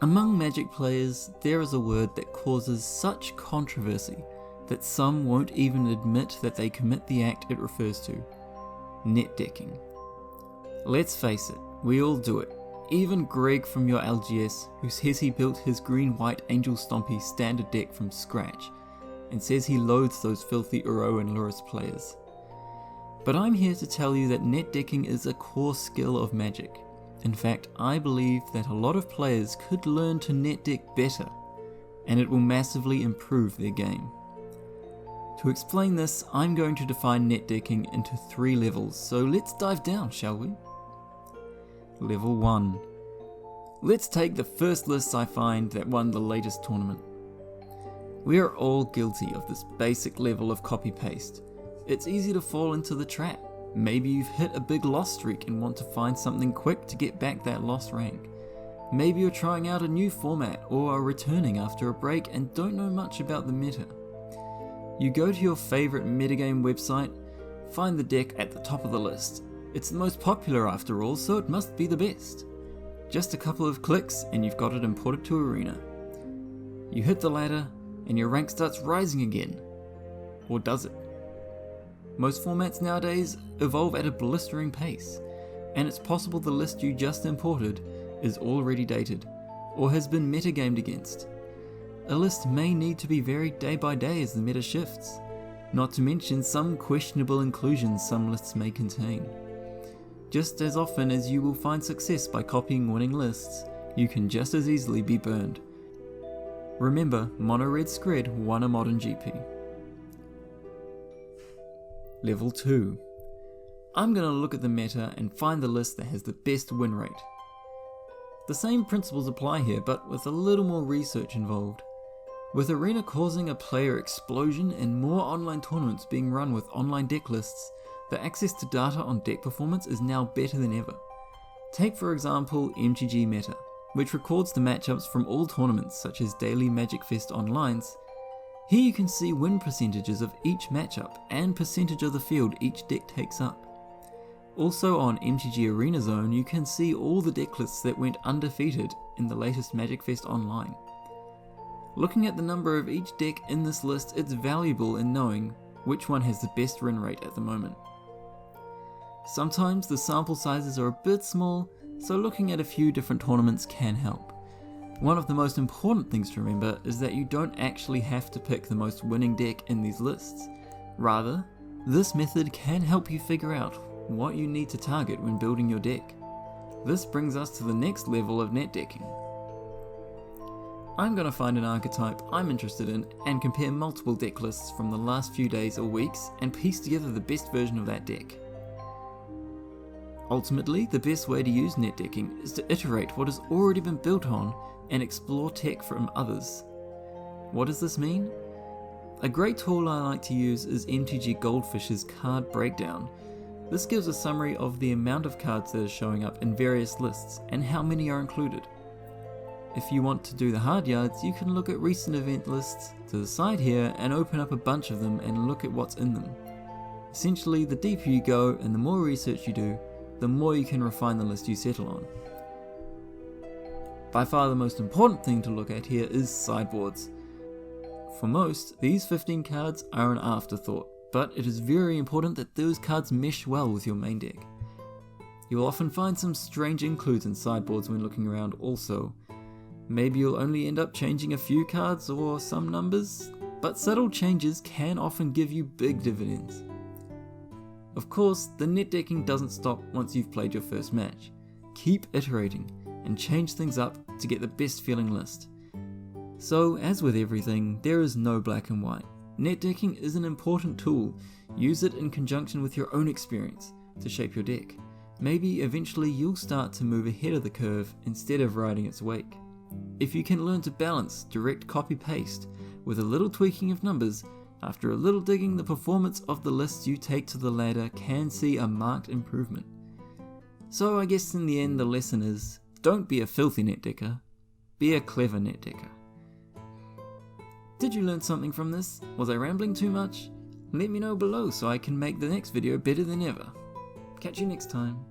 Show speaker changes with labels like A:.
A: Among Magic players, there is a word that causes such controversy that some won't even admit that they commit the act it refers to: netdecking. Let's face it, we all do it. Even Greg from your LGS, who says he built his green-white Angel Stompy standard deck from scratch, and says he loathes those filthy Uro and Lurrus players. But I'm here to tell you that netdecking is a core skill of Magic. In fact, I believe that a lot of players could learn to netdeck better, and it will massively improve their game. To explain this, I'm going to define netdecking into 3 levels, so let's dive down, shall we? Level 1. Let's take the first list I find that won the latest tournament. We are all guilty of this basic level of copy-paste. It's easy to fall into the trap. Maybe you've hit a big loss streak and want to find something quick to get back that lost rank. Maybe you're trying out a new format or are returning after a break and don't know much about the meta. You go to your favourite metagame website, find the deck at the top of the list. It's the most popular after all, so it must be the best. Just a couple of clicks and you've got it imported to Arena. You hit the ladder and your rank starts rising again. Or does it? Most formats nowadays evolve at a blistering pace, and it's possible the list you just imported is already dated, or has been metagamed against. A list may need to be varied day by day as the meta shifts, not to mention some questionable inclusions some lists may contain. Just as often as you will find success by copying winning lists, you can just as easily be burned. Remember, Mono Red Scred won a modern GP. Level 2. I'm going to look at the meta and find the list that has the best win rate. The same principles apply here, but with a little more research involved. With Arena causing a player explosion and more online tournaments being run with online deck lists, the access to data on deck performance is now better than ever. Take for example MTG Meta, which records the matchups from all tournaments such as daily Magic Fest Onlines. Here you can see win percentages of each matchup and percentage of the field each deck takes up. Also on MTG Arena Zone you can see all the deck lists that went undefeated in the latest Magic Fest Online. Looking at the number of each deck in this list, it's valuable in knowing which one has the best win rate at the moment. Sometimes the sample sizes are a bit small, so looking at a few different tournaments can help. One of the most important things to remember is that you don't actually have to pick the most winning deck in these lists. Rather, this method can help you figure out what you need to target when building your deck. This brings us to the next level of netdecking. I'm going to find an archetype I'm interested in and compare multiple deck lists from the last few days or weeks and piece together the best version of that deck. Ultimately, the best way to use netdecking is to iterate what has already been built on and explore tech from others. What does this mean? A great tool I like to use is MTG Goldfish's card breakdown. This gives a summary of the amount of cards that are showing up in various lists and how many are included. If you want to do the hard yards, you can look at recent event lists to the side here and open up a bunch of them and look at what's in them. Essentially, the deeper you go and the more research you do, the more you can refine the list you settle on. By far the most important thing to look at here is sideboards. For most, these 15 cards are an afterthought, but it is very important that those cards mesh well with your main deck. You will often find some strange includes in sideboards when looking around also. Maybe you'll only end up changing a few cards or some numbers, but subtle changes can often give you big dividends. Of course, the netdecking doesn't stop once you've played your first match. Keep iterating and change things up to get the best feeling list. So, as with everything, there is no black and white. Netdecking is an important tool. Use it in conjunction with your own experience to shape your deck. Maybe eventually you'll start to move ahead of the curve instead of riding its wake. If you can learn to balance direct copy-paste with a little tweaking of numbers, after a little digging, the performance of the lists you take to the ladder can see a marked improvement. So I guess in the end the lesson is, don't be a filthy netdecker, be a clever netdecker. Did you learn something from this? Was I rambling too much? Let me know below so I can make the next video better than ever. Catch you next time.